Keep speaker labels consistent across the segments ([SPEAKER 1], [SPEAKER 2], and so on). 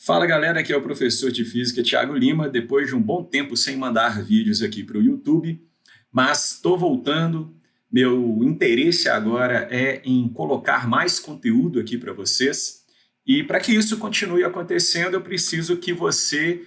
[SPEAKER 1] Fala galera, aqui é o professor de Física Thiago Lima, depois de um bom tempo sem mandar vídeos aqui para o YouTube, mas estou voltando. Meu interesse agora é em colocar mais conteúdo aqui para vocês, e para que isso continue acontecendo, eu preciso que você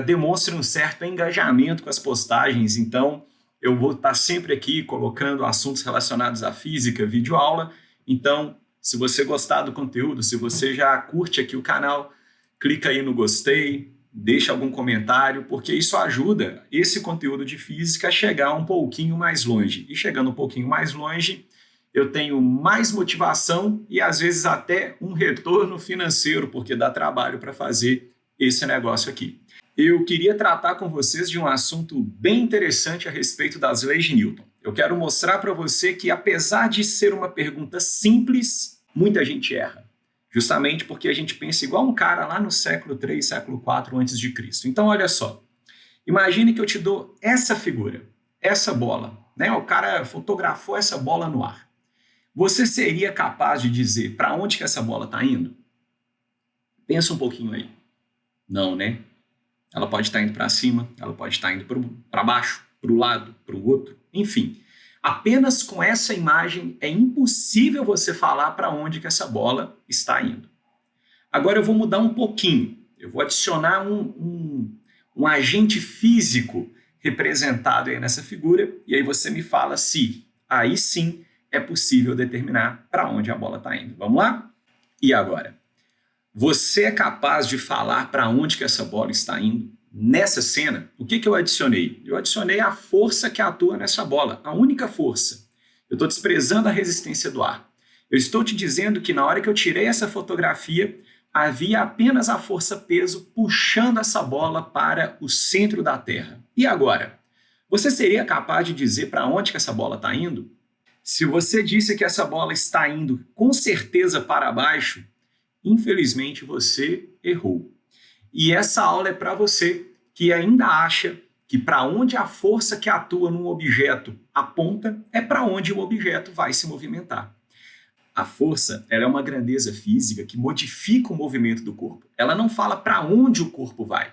[SPEAKER 1] demonstre um certo engajamento com as postagens. Então eu vou estar sempre aqui colocando assuntos relacionados à física, videoaula. Então, se você gostar do conteúdo, se você já curte aqui o canal, clica aí no gostei, deixa algum comentário, porque isso ajuda esse conteúdo de física a chegar um pouquinho mais longe. E chegando um pouquinho mais longe, eu tenho mais motivação e às vezes até um retorno financeiro, porque dá trabalho para fazer esse negócio aqui. Eu queria tratar com vocês de um assunto bem interessante a respeito das leis de Newton. Eu quero mostrar para você que, apesar de ser uma pergunta simples, muita gente erra. Justamente porque a gente pensa igual um cara lá no século 3, século 4 antes de Cristo. Então, olha só. Imagine que eu te dou essa figura, essa bola, né? O cara fotografou essa bola no ar. Você seria capaz de dizer para onde que essa bola está indo? Pensa um pouquinho aí. Não, né? Ela pode estar indo para cima, ela pode estar indo para baixo, para o lado, para o outro, enfim. Apenas com essa imagem é impossível você falar para onde que essa bola está indo. Agora eu vou mudar um pouquinho. Eu vou adicionar um agente físico representado aí nessa figura, e aí você me fala se aí sim é possível determinar para onde a bola está indo. Vamos lá? E agora? Você é capaz de falar para onde que essa bola está indo? Nessa cena, o que eu adicionei? Eu adicionei a força que atua nessa bola, a única força. Eu estou desprezando a resistência do ar. Eu estou te dizendo que na hora que eu tirei essa fotografia, havia apenas a força-peso puxando essa bola para o centro da Terra. E agora? Você seria capaz de dizer para onde que essa bola está indo? Se você disse que essa bola está indo com certeza para baixo, infelizmente você errou. E essa aula é para você que ainda acha que para onde a força que atua num objeto aponta é para onde o objeto vai se movimentar. A força, ela é uma grandeza física que modifica o movimento do corpo. Ela não fala para onde o corpo vai.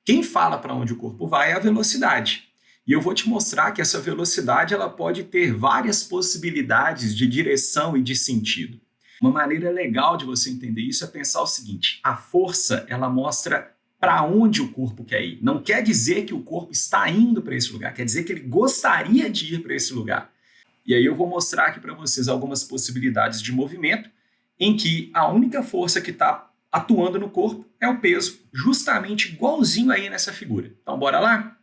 [SPEAKER 1] Quem fala para onde o corpo vai é a velocidade. E eu vou te mostrar que essa velocidade ela pode ter várias possibilidades de direção e de sentido. Uma maneira legal de você entender isso é pensar o seguinte: a força, ela mostra para onde o corpo quer ir. Não quer dizer que o corpo está indo para esse lugar, quer dizer que ele gostaria de ir para esse lugar. E aí eu vou mostrar aqui para vocês algumas possibilidades de movimento em que a única força que está atuando no corpo é o peso, justamente igualzinho aí nessa figura. Então, bora lá?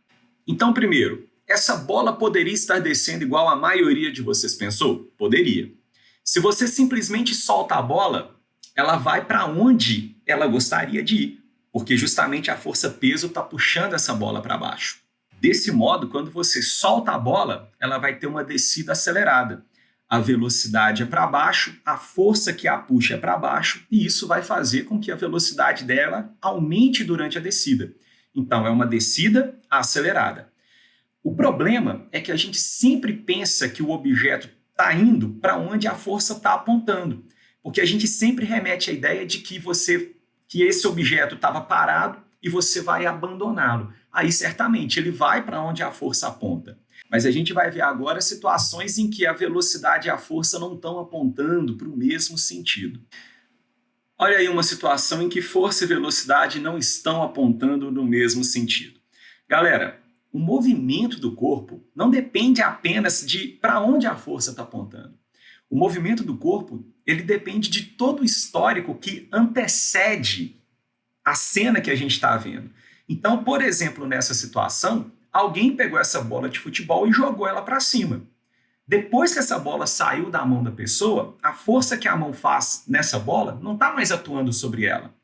[SPEAKER 1] Então, primeiro, essa bola poderia estar descendo igual a maioria de vocês pensou? Poderia. Se você simplesmente solta a bola, ela vai para onde ela gostaria de ir, porque justamente a força-peso está puxando essa bola para baixo. Desse modo, quando você solta a bola, ela vai ter uma descida acelerada. A velocidade é para baixo, a força que a puxa é para baixo, e isso vai fazer com que a velocidade dela aumente durante a descida. Então, é uma descida acelerada. O problema é que a gente sempre pensa que o objeto está indo para onde a força está apontando, porque a gente sempre remete à ideia de que esse objeto estava parado e você vai abandoná-lo. Aí certamente ele vai para onde a força aponta. Mas a gente vai ver agora situações em que a velocidade e a força não estão apontando para o mesmo sentido. Olha aí uma situação em que força e velocidade não estão apontando no mesmo sentido. Galera, o movimento do corpo não depende apenas de para onde a força está apontando. O movimento do corpo, ele depende de todo o histórico que antecede a cena que a gente está vendo. Então, por exemplo, nessa situação, alguém pegou essa bola de futebol e jogou ela para cima. Depois que essa bola saiu da mão da pessoa, a força que a mão faz nessa bola não está mais atuando sobre ela.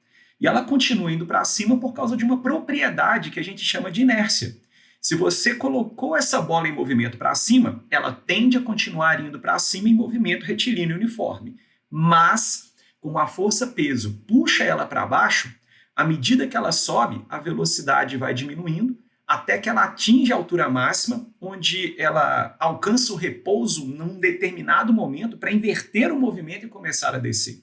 [SPEAKER 1] E ela continua indo para cima por causa de uma propriedade que a gente chama de inércia. Se você colocou essa bola em movimento para cima, ela tende a continuar indo para cima em movimento retilíneo uniforme. Mas, como a força-peso puxa ela para baixo, à medida que ela sobe, a velocidade vai diminuindo até que ela atinge a altura máxima, onde ela alcança o repouso num determinado momento para inverter o movimento e começar a descer.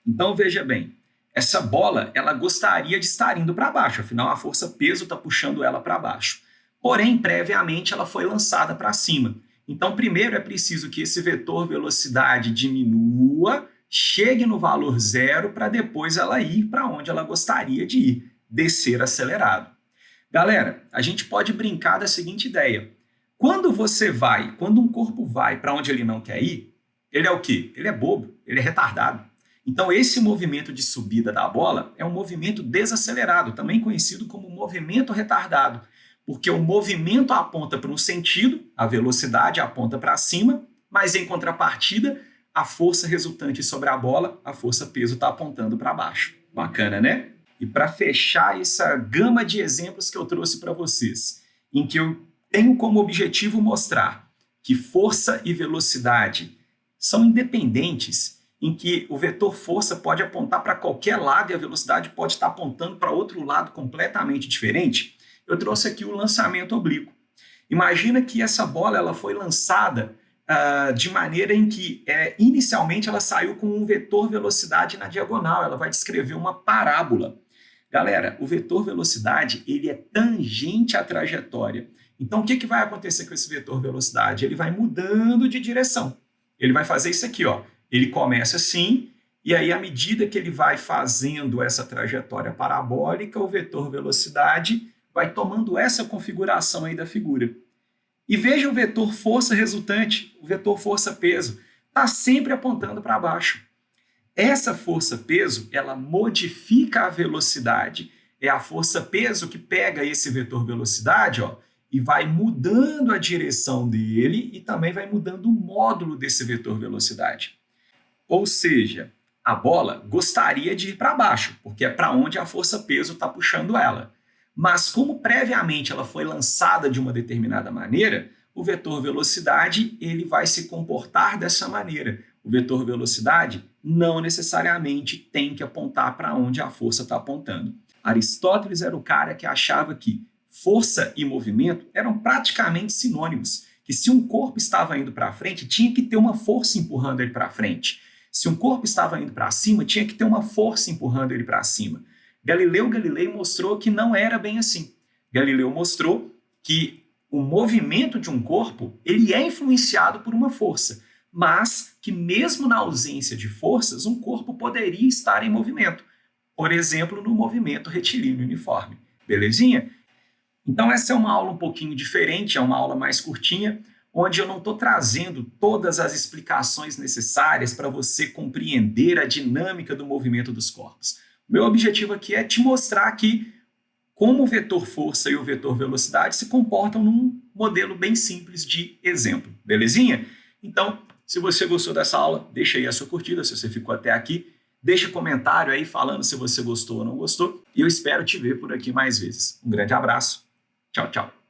[SPEAKER 1] Então, veja bem, Essa bola, ela gostaria de estar indo para baixo, afinal a força-peso está puxando ela para baixo. Porém, previamente, ela foi lançada para cima. Então, primeiro é preciso que esse vetor velocidade diminua, chegue no valor zero, para depois ela ir para onde ela gostaria de ir, descer acelerado. Galera, a gente pode brincar da seguinte ideia. Quando um corpo vai para onde ele não quer ir, ele é o quê? Ele é bobo, ele é retardado. Então, esse movimento de subida da bola é um movimento desacelerado, também conhecido como movimento retardado, porque o movimento aponta para um sentido, a velocidade aponta para cima, mas em contrapartida, a força resultante sobre a bola, a força-peso, está apontando para baixo. Bacana, né? E para fechar essa gama de exemplos que eu trouxe para vocês, em que eu tenho como objetivo mostrar que força e velocidade são independentes, em que o vetor força pode apontar para qualquer lado e a velocidade pode estar apontando para outro lado completamente diferente, eu trouxe aqui o lançamento oblíquo. Imagina que essa bola ela foi lançada de maneira em que inicialmente ela saiu com um vetor velocidade na diagonal, ela vai descrever uma parábola. Galera, o vetor velocidade ele é tangente à trajetória. Então, o que vai acontecer com esse vetor velocidade? Ele vai mudando de direção. Ele vai fazer isso aqui, ó. Ele começa assim, e aí, à medida que ele vai fazendo essa trajetória parabólica, o vetor velocidade vai tomando essa configuração aí da figura. E veja o vetor força resultante, o vetor força-peso, está sempre apontando para baixo. Essa força-peso, ela modifica a velocidade. É a força-peso que pega esse vetor velocidade, ó, e vai mudando a direção dele e também vai mudando o módulo desse vetor velocidade. Ou seja, a bola gostaria de ir para baixo, porque é para onde a força-peso está puxando ela. Mas como previamente ela foi lançada de uma determinada maneira, o vetor velocidade ele vai se comportar dessa maneira. O vetor velocidade não necessariamente tem que apontar para onde a força está apontando. Aristóteles era o cara que achava que força e movimento eram praticamente sinônimos, que se um corpo estava indo para frente, tinha que ter uma força empurrando ele para frente. Se um corpo estava indo para cima, tinha que ter uma força empurrando ele para cima. Galileu Galilei mostrou que não era bem assim. Galileu mostrou que o movimento de um corpo ele é influenciado por uma força, mas que mesmo na ausência de forças, um corpo poderia estar em movimento. Por exemplo, no movimento retilíneo uniforme. Belezinha? Então essa é uma aula um pouquinho diferente, é uma aula mais curtinha, onde eu não estou trazendo todas as explicações necessárias para você compreender a dinâmica do movimento dos corpos. O meu objetivo aqui é te mostrar que como o vetor força e o vetor velocidade se comportam num modelo bem simples de exemplo. Belezinha? Então, se você gostou dessa aula, deixa aí a sua curtida, se você ficou até aqui. Deixa comentário aí falando se você gostou ou não gostou. E eu espero te ver por aqui mais vezes. Um grande abraço. Tchau, tchau.